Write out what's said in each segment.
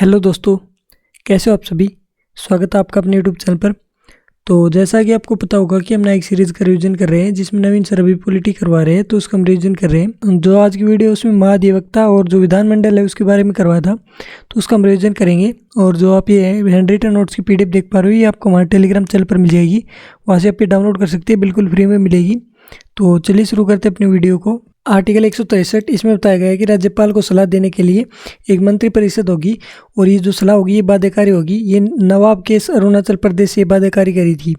Hello दोस्तों, कैसे हो आप सभी। स्वागत है आपका अपने यूट्यूब चैनल पर। तो जैसा कि आपको पता होगा कि हम नया एक सीरीज़ का रिवीजन कर रहे हैं जिसमें नवीन सर अभी पॉलिटी करवा रहे हैं, तो उसका हम रिवीजन कर रहे हैं। जो आज की वीडियो उसमें महाधिवक्ता और जो विधानमंडल है उसके बारे में करवाया था, तो उसका हम रिवीजन करेंगे। और जो आप ये हैंड रिटन नोट्स की PDF देख पा रहे हो, ये आपको हमारे टेलीग्राम चैनल पर मिल जाएगी। वहाँ से आप ये डाउनलोड कर सकते हैं, बिल्कुल फ्री में मिलेगी। तो चलिए शुरू करते हैं अपनी वीडियो को। आर्टिकल 163 इसमें बताया गया है कि राज्यपाल को सलाह देने के लिए एक मंत्री परिषद होगी, और ये जो सलाह होगी ये बाध्यकारी होगी। ये नवाब केस अरुणाचल प्रदेश से बाध्यकारी करी थी।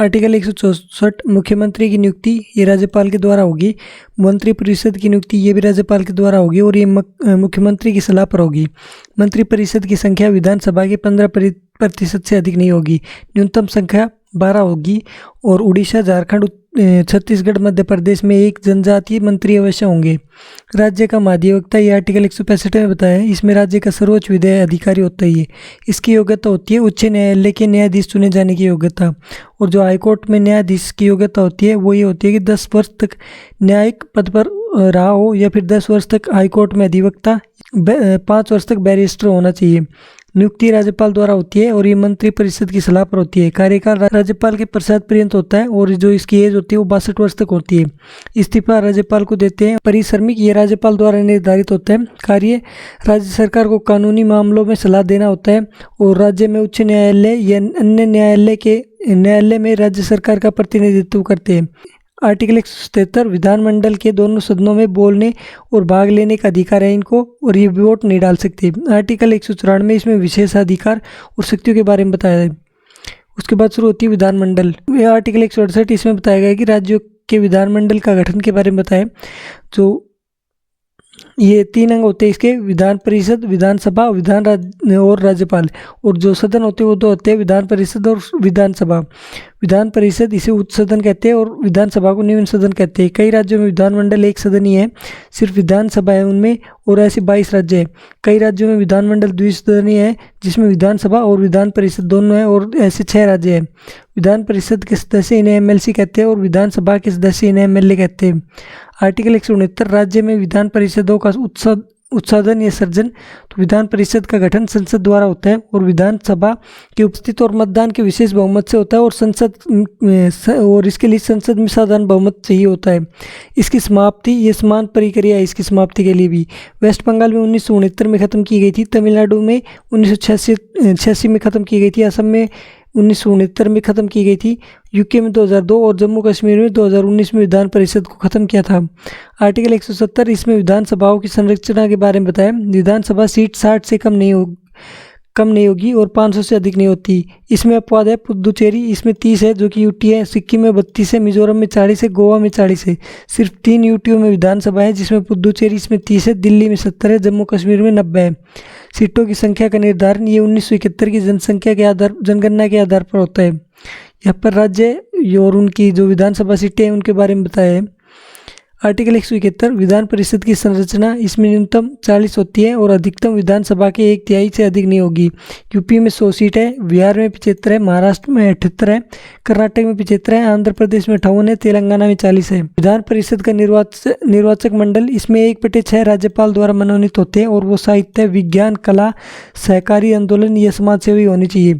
आर्टिकल 164 मुख्यमंत्री की नियुक्ति ये राज्यपाल के द्वारा होगी। मंत्री परिषद की नियुक्ति ये भी राज्यपाल के द्वारा होगी, और ये मुख्यमंत्री की सलाह पर होगी। मंत्री परिषद की संख्या विधानसभा के 15% से अधिक नहीं होगी। न्यूनतम संख्या 12 होगी। और उड़ीसा, झारखंड, छत्तीसगढ़, मध्य प्रदेश में एक जनजातीय मंत्री अवश्य होंगे। राज्य का महाधिवक्ता ये आर्टिकल 165 में बताया है। इसमें राज्य का सर्वोच्च विधायी अधिकारी होता है। इसकी योग्यता होती है उच्च न्यायालय के न्यायाधीश चुने जाने की योग्यता। और जो हाईकोर्ट में न्यायाधीश की योग्यता होती है वो ये होती है कि 10 वर्ष तक न्यायिक पद पर रहा हो, या फिर 10 वर्ष तक हाईकोर्ट में अधिवक्ता, 5 वर्ष तक बैरिस्टर होना चाहिए। नियुक्ति राज्यपाल द्वारा होती है, और ये मंत्री परिषद की सलाह पर होती है। कार्यकाल राज्यपाल के प्रसाद पर्यंत होता है, और जो इसकी एज होती है वो 62 वर्ष तक होती है। इस्तीफा राज्यपाल को देते हैं परिश्रमिक, ये राज्यपाल द्वारा निर्धारित होता है। कार्य राज्य सरकार को कानूनी मामलों में सलाह देना होता है, और राज्य में उच्च न्यायालय या अन्य न्यायालय में राज्य सरकार का प्रतिनिधित्व करते हैं। आर्टिकल 177 विधानमंडल के दोनों सदनों में बोलने और भाग लेने का अधिकार है इनको, और ये वोट नहीं डाल सकते। आर्टिकल 194 इसमें विशेषाधिकार और शक्तियों के बारे में बताया है। उसके बाद शुरू होती है विधानमंडल। यह आर्टिकल 168 इसमें बताया गया है कि राज्यों के विधानमंडल का गठन के बारे में बताया। जो ये 3 अंग होते हैं इसके, विधान परिषद, विधानसभा, और राज्यपाल। और जो सदन होते हैं वो 2 होते हैं, विधान परिषद और विधानसभा। विधान परिषद इसे उच्च सदन कहते हैं, और विधानसभा को निम्न सदन कहते हैं। कई राज्यों में विधानमंडल एक सदन ही है, सिर्फ विधानसभा है उनमें, और ऐसे 22 राज्य है। कई राज्यों में विधानमंडल द्विसदनीय है, जिसमें विधानसभा और विधान परिषद दोनों है, और ऐसे 6 राज्य है। विधान परिषद के सदस्य इन्हें MLC कहते हैं, और विधानसभा के सदस्य इन्हें MLA कहते हैं। आर्टिकल 169 राज्य में विधान परिषदों का उत्साधन या सर्जन। तो विधान परिषद का गठन संसद द्वारा होता है, और विधानसभा की उपस्थिति और मतदान के विशेष बहुमत से होता है, और इसके लिए संसद में साधारण बहुमत चाहिए होता है। इसकी समाप्ति ये समान प्रक्रिया है इसकी समाप्ति के लिए भी। वेस्ट बंगाल में 1969 में ख़त्म की गई थी। तमिलनाडु में 1986 में ख़त्म की गई थी। असम में 1969 में ख़त्म की गई थी। UK में 2002, और जम्मू कश्मीर में 2019 में विधान परिषद को ख़त्म किया था। आर्टिकल 170 इसमें विधानसभाओं की संरचना के बारे में बताया। विधानसभा सीट 60 से कम नहीं होगी, और 500 से अधिक नहीं होती। इसमें अपवाद है पुदुचेरी, इसमें 30 है जो कि UT है। सिक्किम में 32 है, मिजोरम में 40 है, गोवा में 40 है। सिर्फ 3 UTओं में विधानसभा है, जिसमें पुदुचेरी इसमें 30 है, दिल्ली में 70 है, जम्मू कश्मीर में 90 है। सीटों की संख्या का निर्धारण ये 1971 की जनगणना के आधार पर होता है। यहाँ पर राज्य और उनकी जो विधानसभा सीटें हैं उनके बारे में बताया है। आर्टिकल 171 विधान परिषद की संरचना, इसमें न्यूनतम 40 होती है, और अधिकतम विधानसभा के 1/3 से अधिक नहीं होगी। UP में 100 सीट है, बिहार में 75 है, महाराष्ट्र में 78 है, कर्नाटक में 75 है, आंध्र प्रदेश में 58 है, तेलंगाना में 40 है। विधान परिषद का निर्वाचक मंडल, इसमें 1/6 राज्यपाल द्वारा मनोनीत होते हैं, और वो साहित्य, विज्ञान, कला, सहकारी आंदोलन या समाज सेवी होनी चाहिए।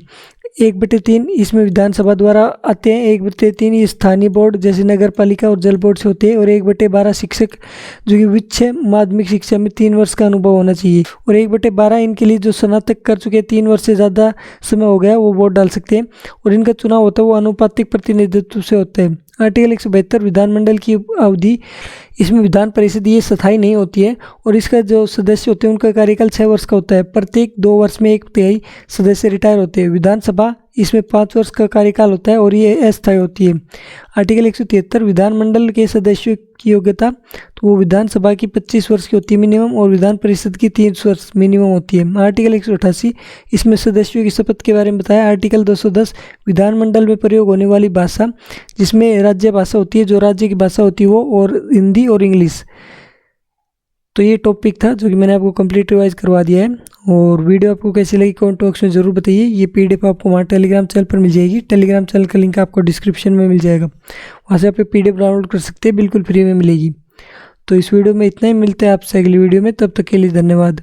1/3 इसमें विधानसभा द्वारा आते हैं। 1/3 ये स्थानीय बोर्ड जैसे नगर पालिका और जल बोर्ड से होते हैं। और 1/12 शिक्षक जो कि उच्च माध्यमिक शिक्षा में 3 वर्ष का अनुभव होना चाहिए। और 1/12 इनके लिए जो स्नातक कर चुके हैं, 3 वर्ष से ज़्यादा समय हो गया, वो वोट डाल सकते हैं। और इनका चुनाव होता है वो अनुपातिक प्रतिनिधित्व से होता है। आर्टिकल 172 विधानमंडल की अवधि, इसमें विधान परिषद ये स्थायी नहीं होती है, और इसका जो सदस्य होते हैं उनका कार्यकाल 6 वर्ष का होता है। प्रत्येक 2 वर्ष में 1/3 सदस्य रिटायर होते हैं। विधानसभा इसमें 5 वर्ष का कार्यकाल होता है, और ये अस्थायी होती है। आर्टिकल 173 विधानमंडल के सदस्यों की योग्यता, तो वो विधानसभा की 25 वर्ष की होती है मिनिमम, और विधान परिषद की 30 वर्ष मिनिमम होती है। आर्टिकल 188 इसमें सदस्यों की शपथ के बारे में बताया। आर्टिकल 210 विधानमंडल में प्रयोग होने वाली भाषा, जिसमें राज्य भाषा होती है, जो राज्य की भाषा होती है वो, और हिंदी और इंग्लिश। तो ये टॉपिक था जो कि मैंने आपको कंप्लीट रिवाइज करवा दिया है। और वीडियो आपको कैसी लगी कमेंट बॉक्स में ज़रूर बताइए। ये PDF आपको हमारे टेलीग्राम चैनल पर मिल जाएगी। टेलीग्राम चैनल का लिंक आपको डिस्क्रिप्शन में मिल जाएगा, वहाँ से आप PDF डाउनलोड कर सकते हैं, बिल्कुल फ्री में मिलेगी। तो इस वीडियो में इतना ही। मिलते हैं आपसे अगली वीडियो में, तब तक के लिए धन्यवाद।